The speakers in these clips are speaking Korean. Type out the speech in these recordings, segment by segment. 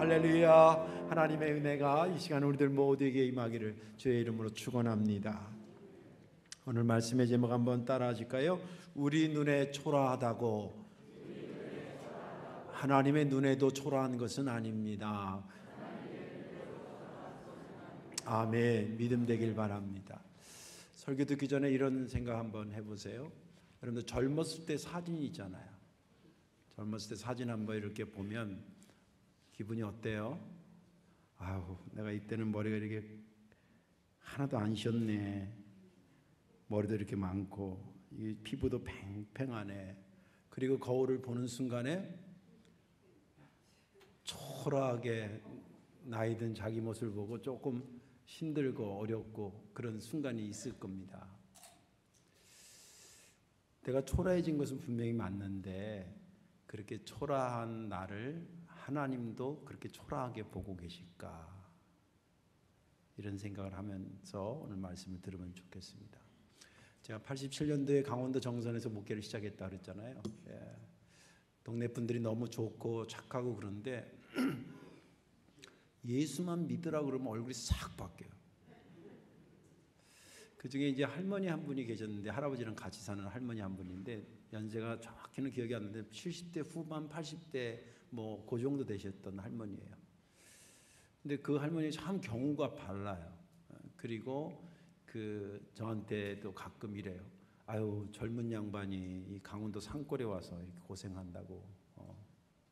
할렐루야. 하나님의 은혜가 이 시간 우리들 모두에게 임하기를 주의 이름으로 축원합니다. 오늘 말씀의 제목 한번 따라하실까요? 우리 눈에 초라하다고. 하나님의 눈에도 초라한 것은 아닙니다. 아멘. 믿음 되길 바랍니다. 설교 듣기 전에 이런 생각 한번 해보세요. 여러분들 젊었을 때 사진이 있잖아요. 젊었을 때 사진 한번 이렇게 보면 기분이 어때요? 아우, 내가 이때는 머리가 이렇게 하나도 안 쉬었네. 머리도 이렇게 많고 이 피부도 팽팽하네. 그리고 거울을 보는 순간에 초라하게 나이 든 자기 모습을 보고 조금 힘들고 어렵고 그런 순간이 있을 겁니다. 내가 초라해진 것은 분명히 맞는데 그렇게 초라한 나를 하나님도 그렇게 초라하게 보고 계실까? 이런 생각을 하면서 오늘 말씀을 들으면 좋겠습니다. 제가 87년도에 강원도 정선에서 목회를 시작했다 그랬잖아요. 동네 분들이 너무 좋고 착하고 그런데 예수만 믿으라 그러면 얼굴이 싹 바뀌어요. 그 중에 이제 할머니 한 분이 계셨는데, 할아버지랑 같이 사는 할머니 한 분인데 연세가 정확히는 기억이 안 나는데 70대 후반 80대 뭐 그 정도 되셨던 할머니예요. 근데 그 할머니 참 경우가 발라요. 그리고 그 저한테도 가끔 이래요. 아유, 젊은 양반이 이 강원도 산골에 와서 이렇게 고생한다고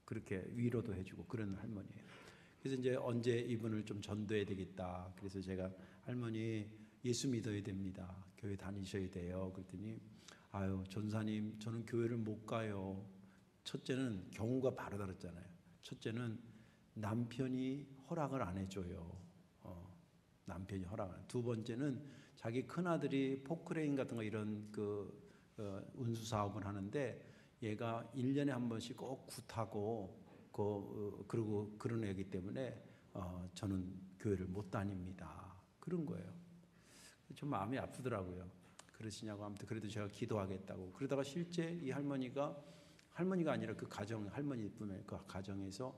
그렇게 위로도 해주고 그런 할머니예요. 그래서 이제 언제 이분을 좀 전도해야 되겠다. 그래서 제가 할머니 예수 믿어야 됩니다. 교회 다니셔야 돼요. 그랬더니 아유, 전사님 저는 교회를 못 가요. 첫째는 경우가 바로 다르잖아요. 첫째는 남편이 허락을 안 해줘요. 남편이 허락을 안 해요. 두 번째는 자기 큰아들이 포크레인 같은 거 이런 운수 사업을 하는데 얘가 1년에 한 번씩 꼭 굿하고 그러고 그런 애기 때문에 저는 교회를 못 다닙니다. 그런 거예요. 좀 마음이 아프더라고요. 그러시냐고. 아무튼 그래도 제가 기도하겠다고. 그러다가 실제 이 할머니가 아니라 그 가정, 할머니뿐만 아니라 그 가정에서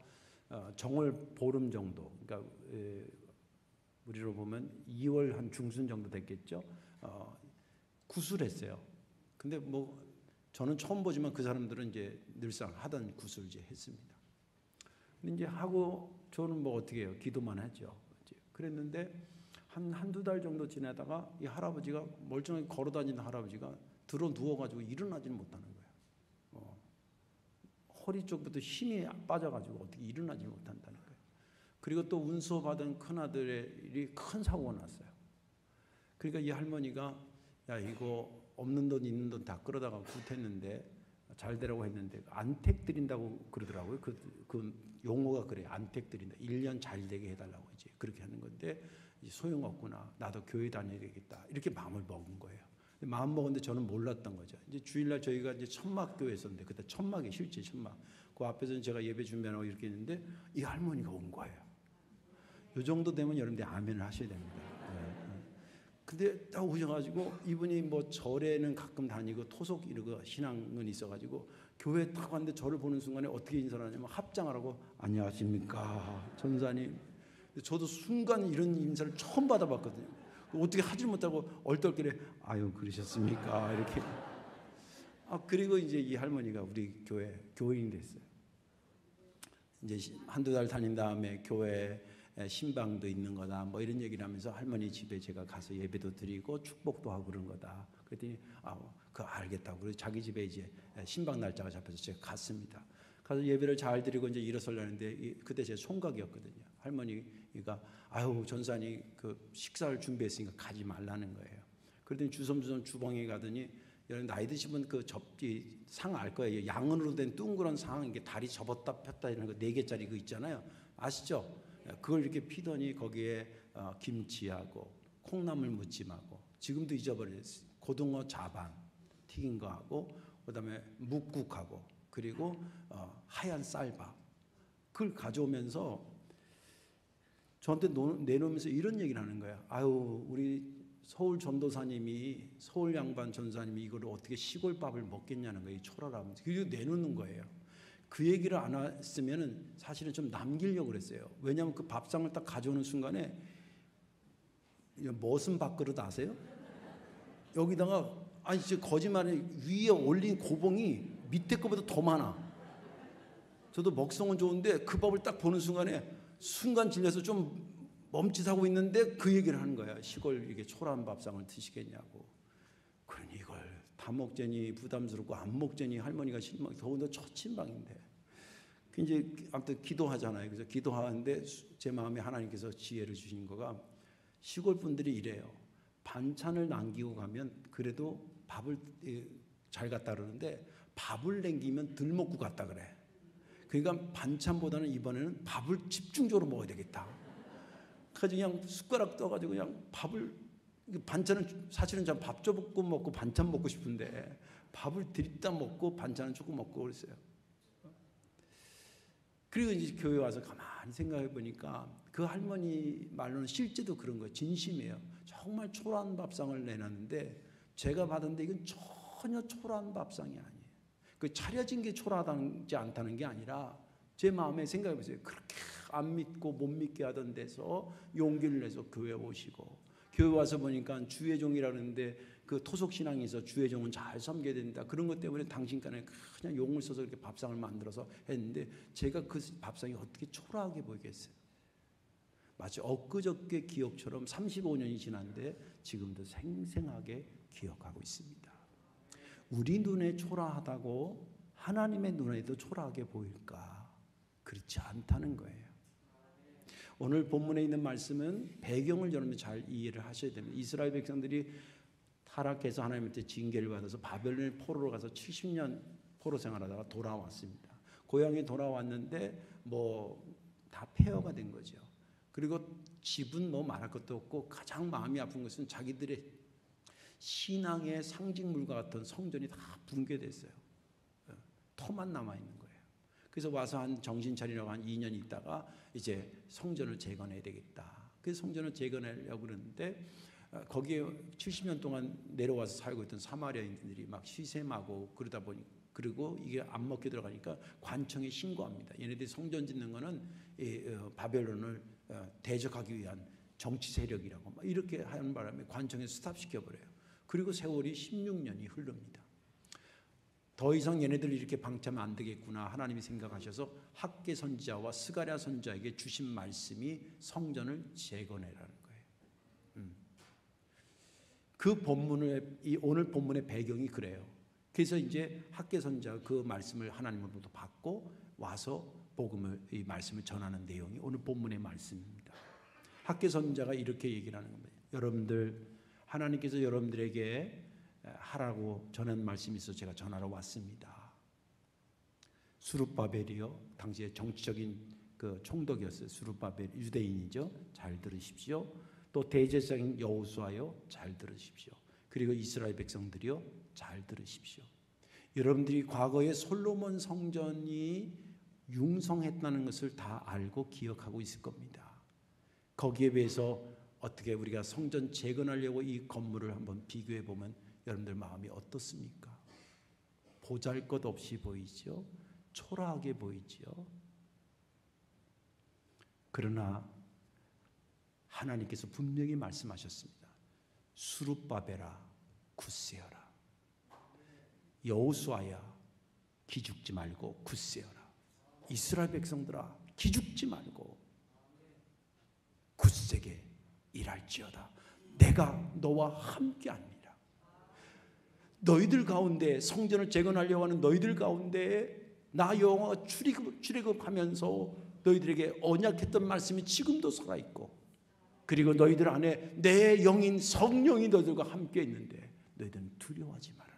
정월 보름 정도, 그러니까 우리로 보면 2월 한 중순 정도 됐겠죠. 구술했어요. 근데 뭐 저는 처음 보지만 그 사람들은 이제 늘상 하던 구술 이제 했습니다. 근데 이제 하고 저는 뭐 어떻게 해요? 기도만 하죠. 그랬는데 한두 달 정도 지나다가 이 할아버지가 멀쩡하게 걸어다니는 할아버지가 들어 누워가지고 일어나지는 못하는 거예요. 허리 쪽부터 힘이 빠져가지고 어떻게 일어나지 못한다는 거예요. 그리고 또 운수 받은 큰아들이 큰 사고가 났어요. 그러니까 이 할머니가 야, 이거 없는 돈 있는 돈 다 끌어다가 굿했는데 잘 되라고 했는데 안택 드린다고 그러더라고요. 그 용어가 그래요. 안택 드린다. 1년 잘 되게 해달라고 이제 그렇게 하는 건데 소용없구나. 나도 교회 다녀야 되겠다. 이렇게 마음을 먹은 거예요. 마음 먹었는데 저는 몰랐던 거죠. 이제 주일날 저희가 이제 천막교회 있었는데 그때 천막이 실제 천막. 그 앞에서는 제가 예배 준비하고 이렇게 했는데 이 할머니가 온 거예요. 이 정도 되면 여러분들 아멘을 하셔야 됩니다. 근데 딱 오셔가지고 이분이 뭐 절에는 가끔 다니고 토속 이러고 신앙은 있어가지고 교회 딱 왔는데 저를 보는 순간에 어떻게 인사를 하냐면 합장을 하고 안녕하십니까 전사님. 저도 순간 이런 인사를 처음 받아봤거든요. 어떻게 하지 못하고 얼떨결에 아유 그러셨습니까 이렇게. 그리고 이제 이 할머니가 우리 교인이 됐어요. 이제 한두 달 다닌 다음에 교회 신방도 있는 거다 뭐 이런 얘기를 하면서 할머니 집에 제가 가서 예배도 드리고 축복도 하고 그런 거다. 그랬더니 그거 알겠다고. 그래서 자기 집에 이제 신방 날짜가 잡혀서 제가 갔습니다. 가서 예배를 잘 드리고 이제 일어서려는데 그때 제 총각이었거든요. 할머니가 아유 전사님 그 식사를 준비했으니까 가지 말라는 거예요. 그랬더니 주섬주섬 주방에 가더니 나이 드신 분 그 접기 상 알 거예요. 양은으로 된 둥그런 상 이게 다리 접었다 폈다 이런 거 4개짜리 그 있잖아요. 아시죠? 그걸 이렇게 피더니 거기에 김치하고 콩나물 무침하고 지금도 잊어버렸어요. 고등어 자반 튀긴 거하고 그다음에 묵국하고 그리고 하얀 쌀밥 그걸 가져오면서 저한테 내놓으면서 이런 얘기를 하는 거예요. 아유 우리 서울 전도사님이 서울 양반 전사님이 이걸 어떻게 시골밥을 먹겠냐는 거예요. 초라라면서 그리고 내놓는 거예요. 그 얘기를 안 했으면 사실은 좀 남기려고 그랬어요. 왜냐하면 그 밥상을 딱 가져오는 순간에 무슨 밥그릇 아세요? 여기다가 아니 진짜 거짓말이 위에 올린 고봉이 밑에 거보다 더 많아. 저도 먹성은 좋은데 그 밥을 딱 보는 순간에 순간 질려서 좀 멈칫하고 있는데 그 얘기를 하는 거야. 시골 이게 초라한 밥상을 드시겠냐고. 그러니 이걸 다 먹자니 부담스럽고 안 먹자니 할머니가 실망. 더군다나 초침방인데. 이제 아무튼 기도하잖아요. 그래서 기도하는데 제 마음에 하나님께서 지혜를 주신 거가 시골 분들이 이래요. 반찬을 남기고 가면 그래도 밥을 잘 갖다 그러는데 밥을 남기면 덜 먹고 갔다 그래. 그러니까 반찬보다는 이번에는 밥을 집중적으로 먹어야 되겠다. 그래서 그냥 숟가락 떠가지고 그냥 밥을, 반찬은 사실은 전 밥 조금 먹고 반찬 먹고 싶은데 밥을 드립다 먹고 반찬은 조금 먹고 그랬어요. 그리고 이제 교회 와서 가만히 생각해 보니까 그 할머니 말로는 실제도 그런 거예요. 진심이에요. 정말 초라한 밥상을 내놨는데 제가 받았는데 이건 전혀 초라한 밥상이 아니에요. 그 차려진 게 초라하지 않다는 게 아니라 제 마음에 생각해 보세요. 그렇게 안 믿고 못 믿게 하던 데서 용기를 내서 교회 오시고, 교회 와서 보니까 주의종이라는데 그 토속신앙에서 주의종은 잘 섬겨야 된다. 그런 것 때문에 당신간에 그냥 용을 써서 이렇게 밥상을 만들어서 했는데 제가 그 밥상이 어떻게 초라하게 보이겠어요. 마치 엊그저께 기억처럼 35년이 지났는데 지금도 생생하게 기억하고 있습니다. 우리 눈에 초라하다고 하나님의 눈에도 초라하게 보일까? 그렇지 않다는 거예요. 오늘 본문에 있는 말씀은 배경을 여러분 잘 이해를 하셔야 됩니다. 이스라엘 백성들이 타락해서 하나님한테 징계를 받아서 바벨론의 포로로 가서 70년 포로 생활하다가 돌아왔습니다. 고향에 돌아왔는데 뭐 다 폐허가 된 거죠. 그리고 집은 뭐 말할 것도 없고 가장 마음이 아픈 것은 자기들의 신앙의 상징물과 같은 성전이 다 붕괴됐어요. 터만 남아있는 거예요. 그래서 와서 한 정신 차리려고 한 2년 있다가 이제 성전을 재건해야 되겠다. 그래서 성전을 재건하려고 그러는데 거기에 70년 동안 내려와서 살고 있던 사마리아인들이 막 시샘하고 그러다 보니, 그리고 이게 안 먹게 들어가니까 관청에 신고합니다. 얘네들이 성전 짓는 거는 바벨론을 대적하기 위한 정치 세력이라고 막 이렇게 하는 바람에 관청에 스탑시켜버려요. 그리고 세월이 16년이 흐릅니다. 더 이상 얘네들 이렇게 방치하면 안 되겠구나 하나님이 생각하셔서 학개 선지자와 스가랴 선지자에게 주신 말씀이 성전을 재건해라는 거예요. 그 본문의 오늘 본문의 배경이 그래요. 그래서 이제 학개 선지자가 그 말씀을 하나님으로부터 받고 와서 복음을 이 말씀을 전하는 내용이 오늘 본문의 말씀입니다. 학개 선지자가 이렇게 얘기를 하는 겁니다. 여러분들 하나님께서 여러분들에게 하라고 전한 말씀이 있어서 제가 전하러 왔습니다. 수룹바벨이요, 당시에 정치적인 그 총독이었어요. 수룹바벨 유대인이죠. 잘 들으십시오. 또 대제사장인 여호수아요, 잘 들으십시오. 그리고 이스라엘 백성들이요, 잘 들으십시오. 여러분들이 과거에 솔로몬 성전이 융성했다는 것을 다 알고 기억하고 있을 겁니다. 거기에 비해서 어떻게 우리가 성전 재건하려고 이 건물을 한번 비교해 보면 여러분들 마음이 어떻습니까? 보잘것없이 보이죠? 초라하게 보이죠? 그러나 하나님께서 분명히 말씀하셨습니다. 수룹바벨아 굳세어라. 여호수아야 기죽지 말고 굳세어라. 이스라엘 백성들아 기죽지 말고 굳세게 일할지어다. 내가 너와 함께합니다. 너희들 가운데 성전을 재건하려고 하는 너희들 가운데 나 여호와가 출애굽하면서 너희들에게 언약했던 말씀이 지금도 살아있고, 그리고 너희들 안에 내 영인 성령이 너희들과 함께 있는데 너희들은 두려워하지 말아라.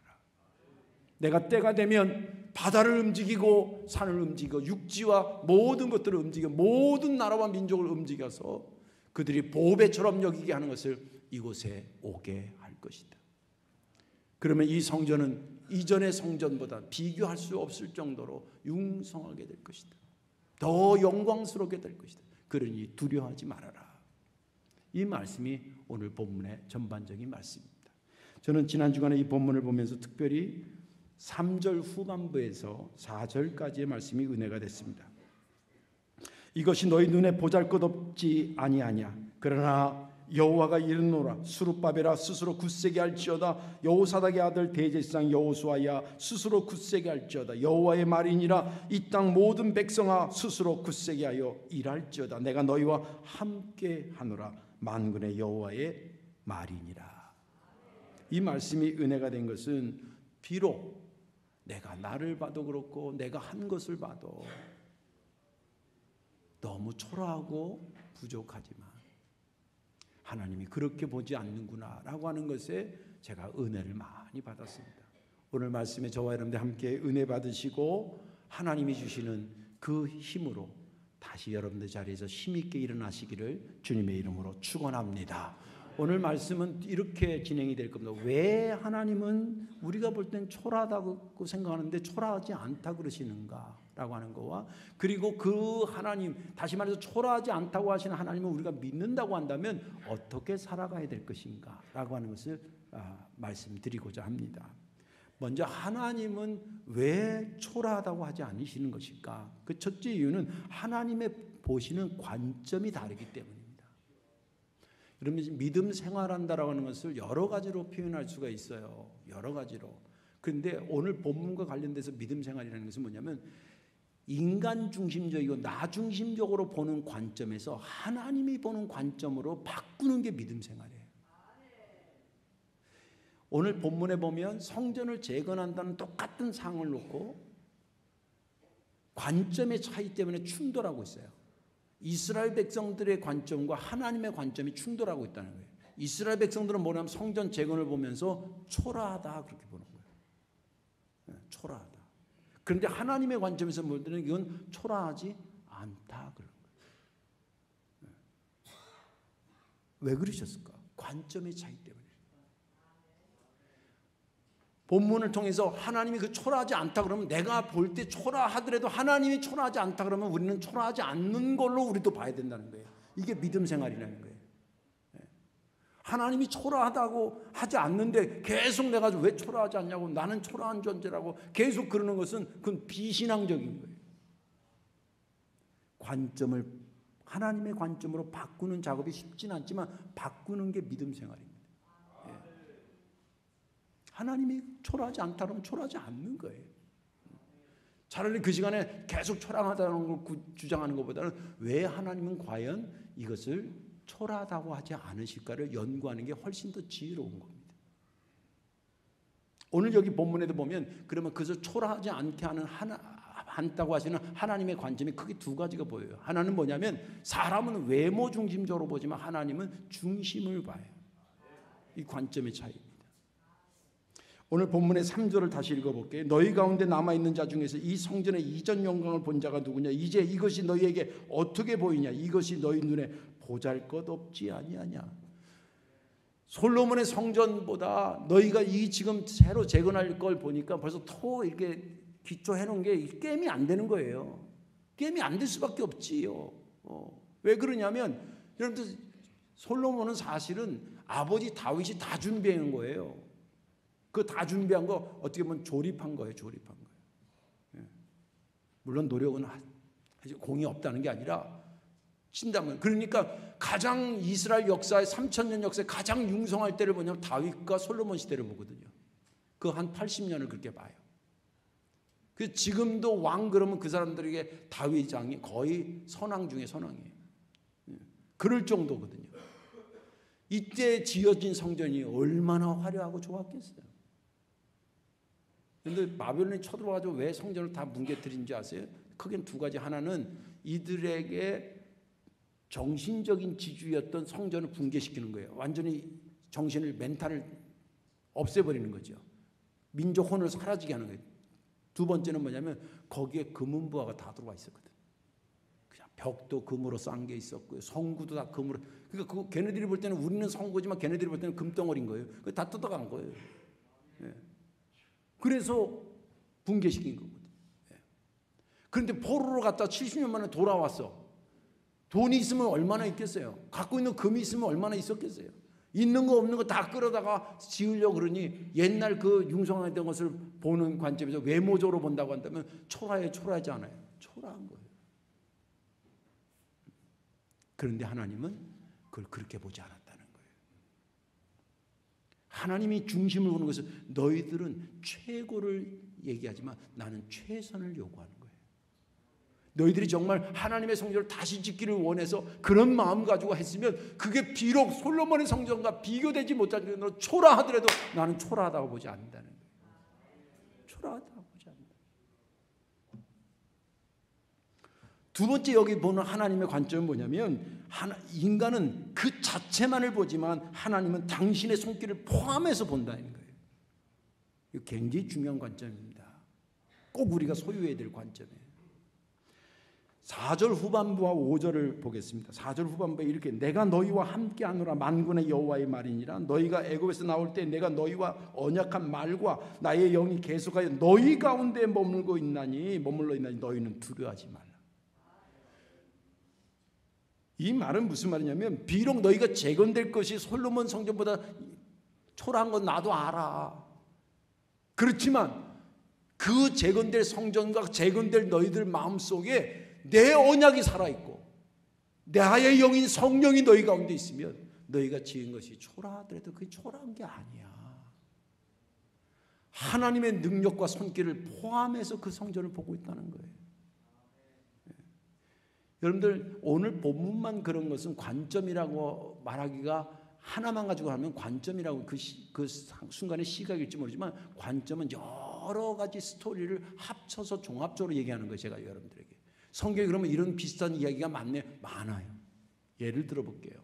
내가 때가 되면 바다를 움직이고 산을 움직이고 육지와 모든 것들을 움직여 모든 나라와 민족을 움직여서 그들이 보배처럼 여기게 하는 것을 이곳에 오게 할 것이다. 그러면 이 성전은 이전의 성전보다 비교할 수 없을 정도로 융성하게 될 것이다. 더 영광스럽게 될 것이다. 그러니 두려워하지 말아라. 이 말씀이 오늘 본문의 전반적인 말씀입니다. 저는 지난 주간에 이 본문을 보면서 특별히 3절 후반부에서 4절까지의 말씀이 은혜가 됐습니다. 이것이 너희 눈에 보잘것없지 아니하냐. 그러나 여호와가 이르노라. 스룹바벨아 스스로 굳세게 할지어다. 여호사닥의 아들 대제사장 여호수아야 스스로 굳세게 할지어다. 여호와의 말이니라. 이 땅 모든 백성아 스스로 굳세게 하여 일할지어다. 내가 너희와 함께 하노라. 만군의 여호와의 말이니라. 이 말씀이 은혜가 된 것은 비록 내가 나를 봐도 그렇고 내가 한 것을 봐도 너무 초라하고 부족하지만 하나님이 그렇게 보지 않는구나 라고 하는 것에 제가 은혜를 많이 받았습니다. 오늘 말씀에 저와 여러분들 함께 은혜 받으시고 하나님이 주시는 그 힘으로 다시 여러분들 자리에서 힘있게 일어나시기를 주님의 이름으로 축원합니다. 오늘 말씀은 이렇게 진행이 될 겁니다. 왜 하나님은 우리가 볼 땐 초라하다고 생각하는데 초라하지 않다 그러시는가 라고 하는 거와, 그리고 그 하나님, 다시 말해서 초라하지 않다고 하시는 하나님을 우리가 믿는다고 한다면 어떻게 살아가야 될 것인가 라고 하는 것을 말씀드리고자 합니다. 먼저 하나님은 왜 초라하다고 하지 않으시는 것일까? 그 첫째 이유는 하나님의 보시는 관점이 다르기 때문입니다. 여러분, 믿음 생활한다라고 하는 것을 여러 가지로 표현할 수가 있어요. 여러 가지로. 그런데 오늘 본문과 관련돼서 믿음 생활이라는 것은 뭐냐면 인간 중심적이고 나 중심적으로 보는 관점에서 하나님이 보는 관점으로 바꾸는 게 믿음 생활이에요. 오늘 본문에 보면 성전을 재건한다는 똑같은 상을 놓고 관점의 차이 때문에 충돌하고 있어요. 이스라엘 백성들의 관점과 하나님의 관점이 충돌하고 있다는 거예요. 이스라엘 백성들은 뭐냐면 성전 재건을 보면서 초라하다 그렇게 보는 거예요. 초라하다. 그런데 하나님의 관점에서 볼 때는 이건 초라하지 않다 그런 거예요. 왜 그러셨을까? 관점의 차이 때문에. 본문을 통해서 하나님이 그 초라하지 않다 그러면 내가 볼 때 초라하더라도 하나님이 초라하지 않다 그러면 우리는 초라하지 않는 걸로 우리도 봐야 된다는 거예요. 이게 믿음 생활이라는 거예요. 하나님이 초라하다고 하지 않는데 계속 내가 왜 초라하지 않냐고, 나는 초라한 존재라고 계속 그러는 것은 그건 비신앙적인 거예요. 관점을 하나님의 관점으로 바꾸는 작업이 쉽진 않지만 바꾸는 게 믿음 생활입니다. 하나님이 초라하지 않다 그러면 초라하지 않는 거예요. 차라리 그 시간에 계속 초라하다는 걸 주장하는 것보다는 왜 하나님은 과연 이것을 초라하다고 하지 않으실까를 연구하는 게 훨씬 더 지혜로운 겁니다. 오늘 여기 본문에도 보면 그러면 그것을 초라하지 않게 하는 않다고 하시는 하나님의 관점이 크게 두 가지가 보여요. 하나는 뭐냐면 사람은 외모 중심적으로 보지만 하나님은 중심을 봐요. 이 관점의 차이입니다. 오늘 본문의 3절을 다시 읽어볼게요. 너희 가운데 남아있는 자 중에서 이 성전의 이전 영광을 본 자가 누구냐? 이제 이것이 너희에게 어떻게 보이냐? 이것이 너희 눈에 보잘것없지 아니하냐? 솔로몬의 성전보다 너희가 이 지금 새로 재건할 걸 보니까 벌써 이렇게 기초해 놓은 게 게임이 안 되는 거예요. 게임이 안 될 수밖에 없지요. 왜 그러냐면 여러분들 솔로몬은 사실은 아버지 다윗이 다 준비한 거예요. 그 다 준비한 거 어떻게 보면 조립한 거예요. 조립한 거예요. 물론 노력은 공이 없다는 게 아니라 친다면, 그러니까 가장 이스라엘 역사의 3000년 역사에 가장 융성할 때를 보냐면 다윗과 솔로몬 시대를 보거든요. 그 한 80년을 그렇게 봐요. 그 지금도 왕 그러면 그 사람들에게 다윗 왕이 거의 선왕 중에 선왕이에요. 그럴 정도거든요. 이때 지어진 성전이 얼마나 화려하고 좋았겠어요. 그런데 바벨론이 쳐들어와가지고 왜 성전을 다 뭉개뜨린지 아세요? 크게는 두 가지. 하나는 이들에게 정신적인 지주였던 성전을 붕괴시키는 거예요. 완전히 정신을, 멘탈을 없애버리는 거죠. 민족 혼을 사라지게 하는 거예요. 두 번째는 뭐냐면 거기에 금은부화가 다 들어와 있었거든. 그냥 벽도 금으로 싼 게 있었고요. 성구도 다 금으로. 그러니까 걔네들이 볼 때는 우리는 성구지만 걔네들이 볼 때는 금덩어리인 거예요. 그거 다 뜯어간 거예요. 예. 그래서 붕괴시킨 거거든요. 예. 그런데 포로로 갔다 70년 만에 돌아왔어. 돈이 있으면 얼마나 있겠어요? 갖고 있는 금이 있으면 얼마나 있었겠어요? 있는 거 없는 거 다 끌어다가 지으려고 그러니 옛날 그 융성했던 것을 보는 관점에서 외모적으로 본다고 한다면 초라하지 않아요. 초라한 거예요. 그런데 하나님은 그걸 그렇게 보지 않았다는 거예요. 하나님이 중심을 보는 것은 너희들은 최고를 얘기하지만 나는 최선을 요구하는 거예요. 너희들이 정말 하나님의 성전을 다시 짓기를 원해서 그런 마음 가지고 했으면 그게 비록 솔로몬의 성전과 비교되지 못할 정도로 초라하더라도 나는 초라하다고 보지 않는다는 거예요. 초라하다고 보지 않는다. 두 번째 여기 보는 하나님의 관점은 뭐냐면 인간은 그 자체만을 보지만 하나님은 당신의 손길을 포함해서 본다는 거예요. 이거 굉장히 중요한 관점입니다. 꼭 우리가 소유해야 될 관점이에요. 4절 후반부와 5절을 보겠습니다. 4절 후반부에 이렇게 내가 너희와 함께하노라 만군의 여호와의 말이니라. 너희가 애굽에서 나올 때 내가 너희와 언약한 말과 나의 영이 계속하여 너희 가운데 머물러 있나니 너희는 두려워하지 말라. 이 말은 무슨 말이냐면 비록 너희가 재건될 것이 솔로몬 성전보다 초라한 건 나도 알아. 그렇지만 그 재건될 성전과 재건될 너희들 마음속에 내 언약이 살아있고 나의 영인 성령이 너희 가운데 있으면 너희가 지은 것이 초라하더라도 그게 초라한 게 아니야. 하나님의 능력과 손길을 포함해서 그 성전을 보고 있다는 거예요. 여러분들 오늘 본문만 그런 것은 관점이라고 말하기가 하나만 가지고 하면 관점이라고 그 순간의 시각일지 모르지만 관점은 여러 가지 스토리를 합쳐서 종합적으로 얘기하는 거예요. 제가 여러분들에게. 성경에 그러면 이런 비슷한 이야기가 많아요. 예를 들어 볼게요.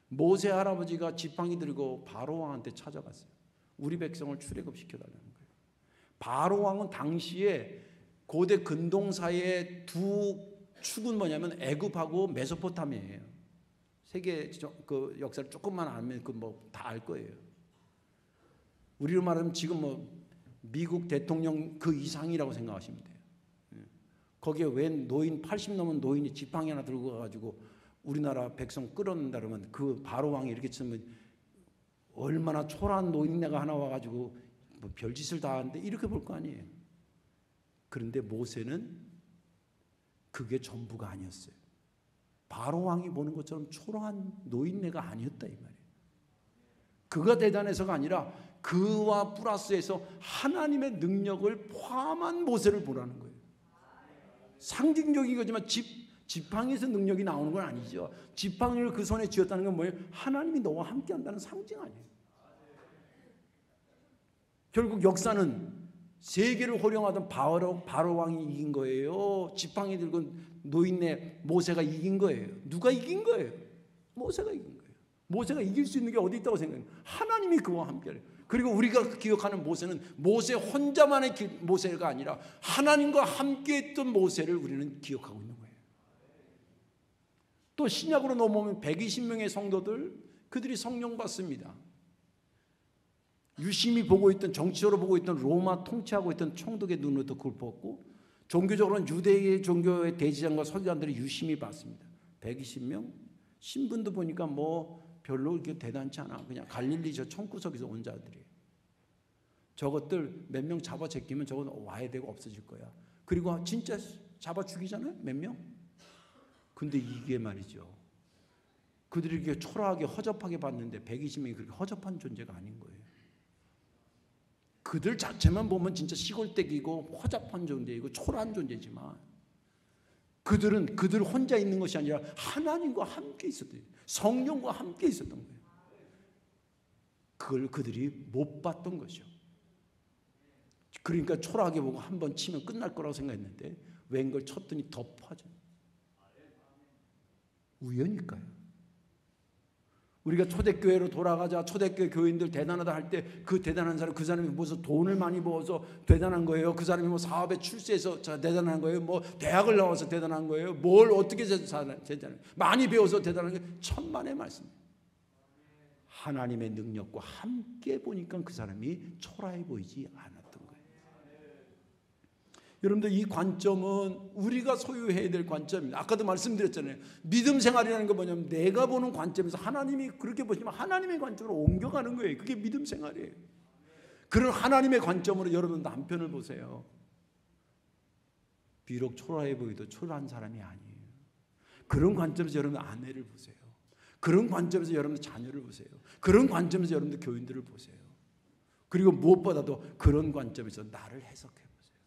모세 할아버지가 지팡이 들고 바로 왕한테 찾아갔어요. 우리 백성을 출애굽시켜달라는 거예요. 바로 왕은 당시에 고대 근동사의 두 축은 뭐냐면 애굽하고 메소포타미아예요. 세계 그 역사를 조금만 알면 그 뭐 다 알 거예요. 우리로 말하면 지금 뭐 미국 대통령 그 이상이라고 생각하시면 돼요. 거기에 웬 노인 80 넘은 노인이 지팡이 하나 들고 가가지고 우리나라 백성 끌어낸다 그러면 그 바로 왕이 이렇게 치면 얼마나 초라한 노인네가 하나 와가지고 뭐 별짓을 다 하는데 이렇게 볼 거 아니에요. 그런데 모세는 그게 전부가 아니었어요. 바로 왕이 보는 것처럼 초라한 노인네가 아니었다 이 말이에요. 그가 대단해서가 아니라 그와 플러스해서 하나님의 능력을 포함한 모세를 보라는 거예요. 상징적인 거지만 지팡이에서 능력이 나오는 건 아니죠. 지팡이를 그 손에 쥐었다는 건 뭐예요? 하나님이 너와 함께한다는 상징 아니에요. 결국 역사는 세계를 호령하던 바로 왕이 이긴 거예요. 지팡이 들고 노인네 모세가 이긴 거예요. 누가 이긴 거예요? 모세가 이긴 거예요. 모세가 이길 수 있는 게 어디 있다고 생각해요? 하나님이 그와 함께해요. 그리고 우리가 기억하는 모세는 모세 혼자만의 모세가 아니라 하나님과 함께했던 모세를 우리는 기억하고 있는 거예요. 또 신약으로 넘어오면 120명의 성도들 그들이 성령 받습니다. 유심히 보고 있던 정치적으로 보고 있던 로마 통치하고 있던 총독의 눈으로도 그걸 보고 종교적으로는 유대의 종교의 대지장과 서기관들이 유심히 봤습니다. 120명 신분도 보니까 뭐 별로 이렇게 대단치 않아. 그냥 갈릴리 저 총구석에서 온 자들이에요. 저것들 몇 명 잡아 제끼면 저건 와야 되고 없어질 거야. 그리고 진짜 잡아 죽이잖아요. 몇 명. 근데 이게 말이죠. 그들이 이렇게 초라하게 허접하게 봤는데 120명이 그렇게 허접한 존재가 아닌 거예요. 그들 자체만 보면 진짜 시골댁이고 허접한 존재이고 초라한 존재지만 그들은 그들 혼자 있는 것이 아니라 하나님과 함께 있었던 거예요. 성령과 함께 있었던 거예요. 그걸 그들이 못 봤던 것이죠. 그러니까 초라하게 보고 한 번 치면 끝날 거라고 생각했는데 웬걸 쳤더니 더 퍼져. 우연일까요? 우리가 초대교회로 돌아가자. 초대교회 교인들 대단하다 할 때 그 대단한 사람, 그 사람이 무슨 돈을 많이 벌어서 대단한 거예요. 그 사람이 뭐 사업에 출세해서 대단한 거예요. 뭐 대학을 나와서 대단한 거예요. 뭘 어떻게 대단한 많이 배워서 대단한 거예요. 천만의 말씀. 하나님의 능력과 함께 보니까 그 사람이 초라해 보이지 않았던 거예요. 여러분들 이 관점은 우리가 소유해야 될 관점입니다. 아까도 말씀드렸잖아요. 믿음 생활이라는 건 뭐냐면 내가 보는 관점에서 하나님이 그렇게 보시면 하나님의 관점으로 옮겨가는 거예요. 그게 믿음 생활이에요. 그런 하나님의 관점으로 여러분 남편을 보세요. 비록 초라해 보이도 초라한 사람이 아니에요. 그런 관점에서 여러분 아내를 보세요. 그런 관점에서 여러분 자녀를 보세요. 그런 관점에서 여러분들 교인들을 보세요. 그리고 무엇보다도 그런 관점에서 나를 해석해 보세요.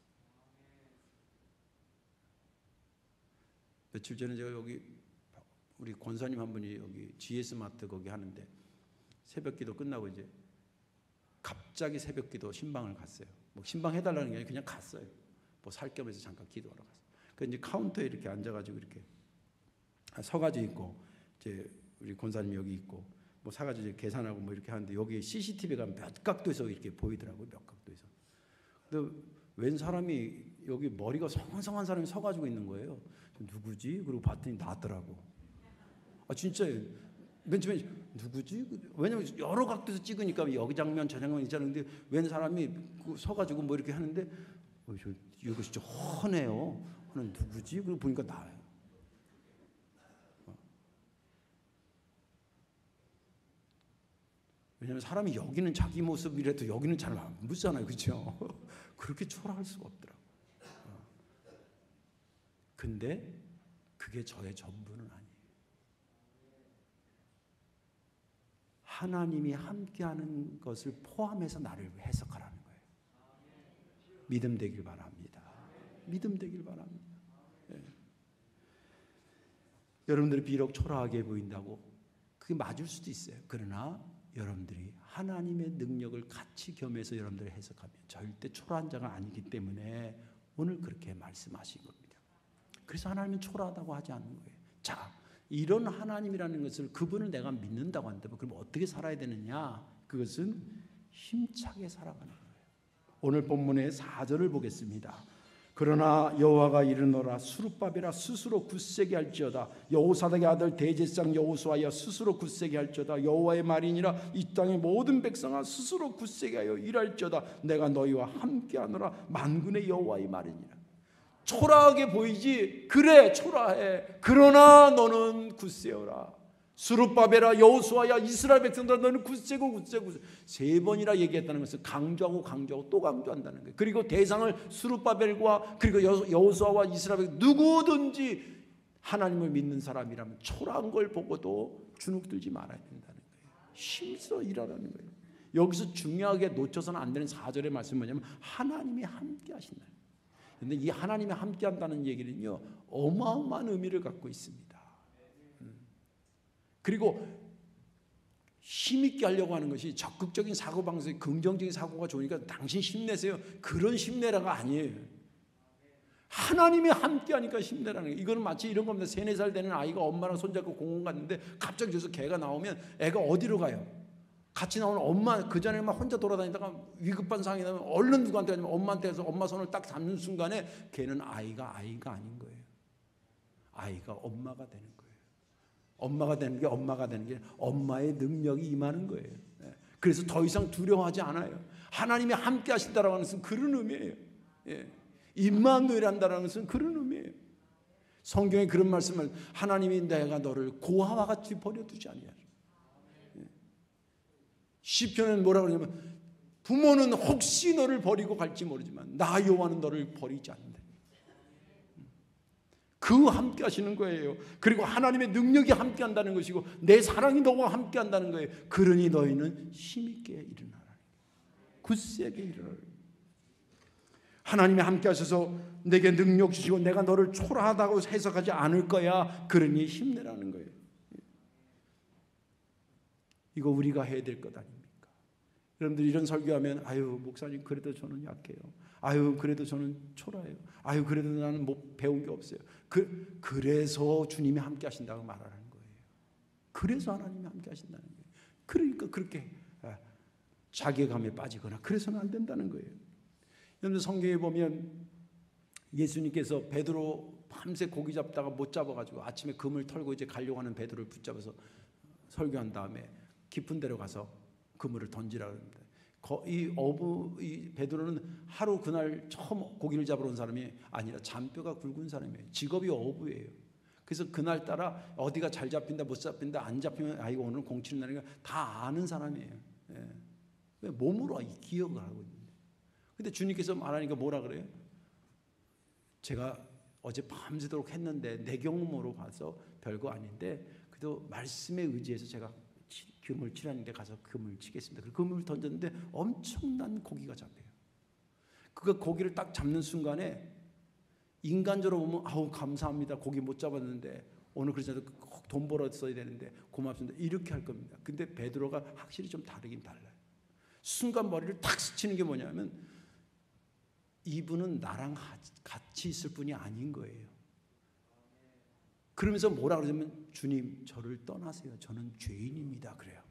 며칠 전에 제가 여기 우리 권사님 한 분이 여기 GS 마트 거기 하는데 새벽기도 끝나고 이제 갑자기 새벽기도 신방을 갔어요. 뭐 신방 해달라는 게 아니라 그냥 갔어요. 뭐 살 겸해서 잠깐 기도하러 갔어요. 그 이제 카운터에 이렇게 앉아가지고 이렇게 서가지고 있고 이제 우리 권사님 여기 있고 뭐 사가지고 이제 계산하고 뭐 이렇게 하는데 여기 CCTV가 몇 각도에서 이렇게 보이더라고요. 몇 각도에서. 근데 웬 사람이 여기 머리가 성성한 사람이 서가지고 있는 거예요. 누구지? 그리고 봤더니 나더라고. 아 진짜예요. 맨 처음에 누구지? 왜냐면 여러 각도에서 찍으니까 여기 장면 저 장면 있잖아요. 근데 웬 사람이 서가지고 뭐 이렇게 하는데 이거 진짜 훤해요. 저는 누구지? 그리고 보니까 나예요. 왜냐하면 사람이 여기는 자기 모습이라도 여기는 잘 안 보잖아요. 그렇죠? 그렇게 초라할 수가 없더라고요. 근데 그게 저의 전부는 아니에요. 하나님이 함께하는 것을 포함해서 나를 해석하라는 거예요. 믿음 되길 바랍니다. 믿음 되길 바랍니다. 예. 여러분들이 비록 초라하게 보인다고 그게 맞을 수도 있어요. 그러나 여러분들이 하나님의 능력을 같이 겸해서 여러분들이 해석하면 절대 초라한 자가 아니기 때문에 오늘 그렇게 말씀하신 겁니다. 그래서 하나님은 초라하다고 하지 않는 거예요. 자, 이런 하나님이라는 것을 그분을 내가 믿는다고 한다면 그럼 어떻게 살아야 되느냐? 그것은 힘차게 살아가는 거예요. 오늘 본문의 4절을 보겠습니다. 그러나 여호와가 이르노라 수룹바벨아 스스로 굳세게 할지어다 여호사닥의 아들 대제사장 여호수아야 스스로 굳세게 할지어다 여호와의 말이니라 이 땅의 모든 백성아 스스로 굳세게 하여 일할지어다 내가 너희와 함께하노라 만군의 여호와의 말이니라. 초라하게 보이지? 그래 초라해. 그러나 너는 굳세어라. 수룹바벨아 여호수아야 이스라엘 백성들아 너는 굳세고 세 번이나 얘기했다는 것은 강조하고 또 강조한다는 거예요. 그리고 대상을 수룹바벨과 그리고 여호수아와 이스라엘 누구든지 하나님을 믿는 사람이라면 초라한 걸 보고도 주눅들지 말아야 된다는 거예요. 힘써 일하라는 거예요. 여기서 중요하게 놓쳐서는 안 되는 4절의 말씀은 뭐냐면 하나님이 함께 하신다. 그런데 이 하나님이 함께 한다는 얘기는요 어마어마한 의미를 갖고 있습니다. 그리고 힘있게 하려고 하는 것이 적극적인 사고방식, 긍정적인 사고가 좋으니까 당신 힘내세요. 그런 힘내라가 아니에요. 하나님이 함께하니까 힘내라는 거예요. 이거는 마치 이런 겁니다. 3, 4살 되는 아이가 엄마랑 손잡고 공원 갔는데 갑자기 저기서 개가 나오면 애가 어디로 가요? 같이 나오는 엄마, 그전에만 혼자 돌아다니다가 위급한 상황이 나면 얼른 누구한테 가냐면 엄마한테 해서 엄마 손을 딱 잡는 순간에 걔는 아이가 아닌 거예요. 아이가 엄마가 되는 거예요. 엄마가 되는 게 엄마의 능력이 임하는 거예요. 그래서 더 이상 두려워하지 않아요. 하나님이 함께 하신다라고 하는 것은 그런 의미예요. 임마누엘한다라는 것은 그런 의미예요. 성경에 그런 말씀을 하나님이 내가 너를 고아와 같이 버려두지 아니하리라. 시편은 뭐라고 그러냐면 부모는 혹시 너를 버리고 갈지 모르지만 나 여호와는 너를 버리지 않는다. 그 함께 하시는 거예요. 그리고 하나님의 능력이 함께 한다는 것이고 내 사랑이 너와 함께 한다는 거예요. 그러니 너희는 힘있게 일어나라. 굳세게 일어나라. 하나님이 함께 하셔서 내게 능력 주시고 내가 너를 초라하다고 해석하지 않을 거야. 그러니 힘내라는 거예요. 이거 우리가 해야 될 것 아닙니까? 여러분들 이런 설교하면 아유 목사님 그래도 저는 약해요. 아유 그래도 저는 초라해요. 아유 그래도 나는 뭐 배운 게 없어요. 그래서 주님이 함께 하신다고 말하는 거예요. 그래서 하나님이 함께 하신다는 거예요. 그러니까 그렇게 자괴감에 빠지거나 그래서는 안 된다는 거예요. 여러분 성경에 보면 예수님께서 베드로 밤새 고기 잡다가 못 잡아가지고 아침에 그물 털고 이제 가려고 하는 베드로를 붙잡아서 설교한 다음에 깊은 데로 가서 그물을 던지라고 합니다. 이 베드로는 하루 그날 처음 고기를 잡으러 온 사람이 아니라 잔뼈가 굵은 사람이에요. 직업이 어부예요. 그래서 그날따라 어디가 잘 잡힌다 못 잡힌다 안 잡히면 이거 오늘 공치는 날이니까 다 아는 사람이에요. 예. 몸으로 기억을 하고 있는데. 근데 주님께서 말하니까 뭐라 그래요? 제가 어제 밤새도록 했는데 내 경험으로 봐서 별거 아닌데 그래도 말씀에 의지해서 제가 그물 치라는 데 가서 그물 치겠습니다. 그 그물을 던졌는데 엄청난 고기가 잡혀요. 그 고기를 딱 잡는 순간에 인간적으로 보면 아우 감사합니다. 고기 못 잡았는데 오늘 그래서 돈 벌어 써야 되는데 고맙습니다. 이렇게 할 겁니다. 근데 베드로가 확실히 좀 다르긴 달라요. 순간 머리를 탁 스치는 게 뭐냐면 이분은 나랑 같이 있을 분이 아닌 거예요. 그러면서 뭐라 그러냐면 주님 저를 떠나세요. 저는 죄인입니다. 그래요.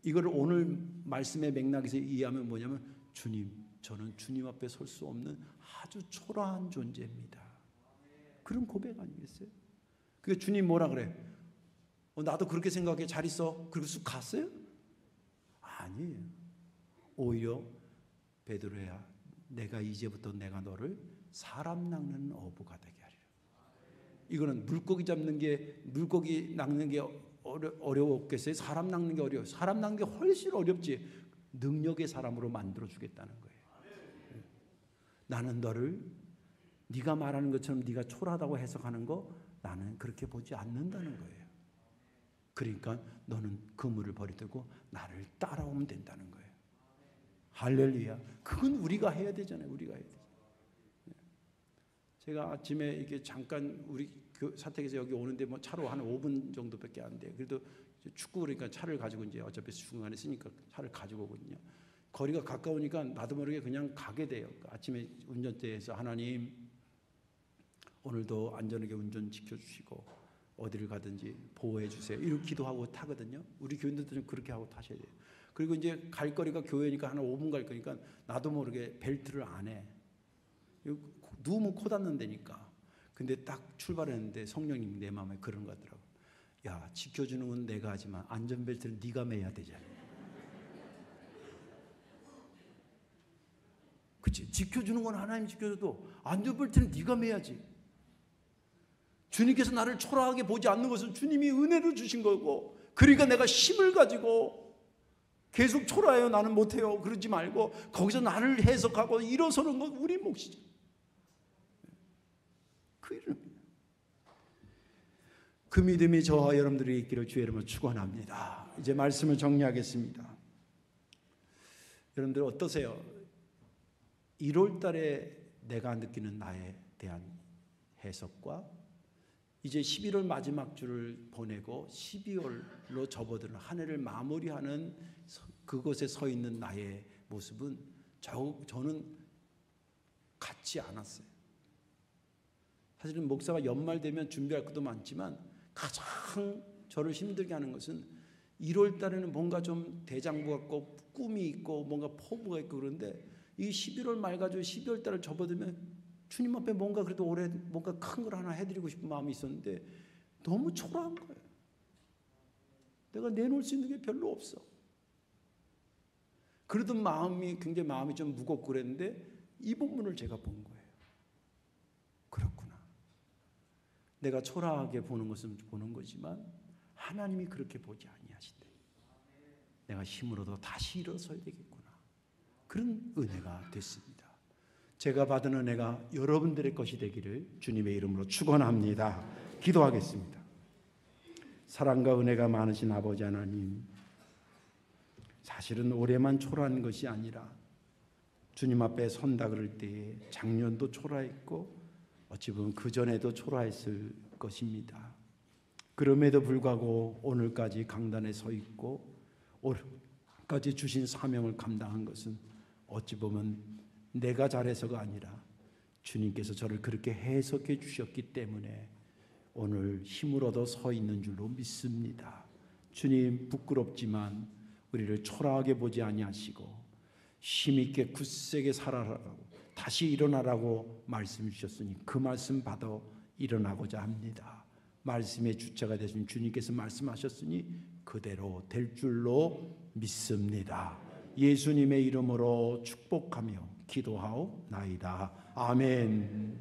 이걸 오늘 말씀의 맥락에서 이해하면 뭐냐면 주님 저는 주님 앞에 설 수 없는 아주 초라한 존재입니다. 그런 고백 아니겠어요? 그게 주님 뭐라 그래? 나도 그렇게 생각해. 잘 있어. 그리고 쑥 갔어요? 아니에요. 오히려 베드로야 내가 이제부터 내가 너를 사람 낚는 어부가 되게 하리라. 이거는 물고기 잡는 게 물고기 낚는 게 어려웠겠어요? 사람 낚는 게 어려워요. 사람 낚는 게 훨씬 어렵지. 능력의 사람으로 만들어 주겠다는 거예요. 나는 너를 네가 말하는 것처럼 네가 초라하다고 해석하는 거 나는 그렇게 보지 않는다는 거예요. 그러니까 너는 그물을 버리고 나를 따라오면 된다는 거예요. 할렐루야. 그건 우리가 해야 되잖아요. 우리가 해야 되잖아요. 제가 아침에 이렇게 잠깐 우리 사택에서 여기 오는데 뭐 차로 한 5분 정도밖에 안 돼요. 그래도 축구 그러니까 차를 가지고 이제 어차피 중간에 쓰니까 차를 가지고 오거든요. 거리가 가까우니까 나도 모르게 그냥 가게 돼요. 아침에 운전대에서 하나님 오늘도 안전하게 운전 지켜주시고 어디를 가든지 보호해 주세요. 이렇게 기도하고 타거든요. 우리 교인들도 좀 그렇게 하고 타셔야 돼요. 그리고 이제 갈 거리가 교회니까 한 5분 갈 거니까 나도 모르게 벨트를 안 해. 누우면 코 닿는 데니까. 근데 딱 출발했는데 성령님 내 마음에 그런 거 같더라고. 야 지켜주는 건 내가 하지만 안전벨트를 네가 매야 되잖아. 그치? 지켜주는 건 하나님 지켜줘도 안전벨트는 네가 매야지. 주님께서 나를 초라하게 보지 않는 것은 주님이 은혜를 주신 거고 그러니까 내가 힘을 가지고 계속 초라해요. 나는 못해요. 그러지 말고 거기서 나를 해석하고 일어서는 건 우리 몫이죠. 그 이름입니다. 그 믿음이 저와 여러분들이 있기를 주의 이름으로 축원합니다. 이제 말씀을 정리하겠습니다. 여러분들 어떠세요? 1월 달에 내가 느끼는 나에 대한 해석과 이제 11월 마지막 주를 보내고 12월로 접어드는 한 해를 마무리하는 그곳에 서 있는 나의 모습은 저는 같지 않았어요. 사실은 목사가 연말 되면 준비할 것도 많지만 가장 저를 힘들게 하는 것은 1월 달에는 뭔가 좀 대장부 같고 꿈이 있고 뭔가 포부가 있고 그런데 이 11월 말 가지고 12월 달을 접어들면 주님 앞에 뭔가 그래도 올해 뭔가 큰 걸 하나 해드리고 싶은 마음이 있었는데 너무 초라한 거예요. 내가 내놓을 수 있는 게 별로 없어. 그러던 굉장히 마음이 좀 무겁고 그랬는데 이 본문을 제가 본 거예요. 그렇구나. 내가 초라하게 보는 것은 보는 거지만 하나님이 그렇게 보지 아니하신대. 내가 힘으로도 다시 일어서야 되겠구나. 그런 은혜가 됐습니다. 제가 받은 은혜가 여러분들의 것이 되기를 주님의 이름으로 축원합니다. 기도하겠습니다. 사랑과 은혜가 많으신 아버지 하나님, 사실은 올해만 초라한 것이 아니라 주님 앞에 선다 그럴 때에 작년도 초라했고 어찌 보면 그전에도 초라했을 것입니다. 그럼에도 불구하고 오늘까지 강단에 서 있고 오늘까지 주신 사명을 감당한 것은 어찌 보면 내가 잘해서가 아니라 주님께서 저를 그렇게 해석해 주셨기 때문에 오늘 힘을 얻어 서 있는 줄로 믿습니다. 주님 부끄럽지만 우리를 초라하게 보지 아니하시고 힘있게 굳세게 살아라고 다시 일어나라고 말씀 주셨으니 그 말씀 받아 일어나고자 합니다. 말씀의 주체가 되신 주님께서 말씀하셨으니 그대로 될 줄로 믿습니다. 예수님의 이름으로 축복하며 기도하옵나이다. 아멘.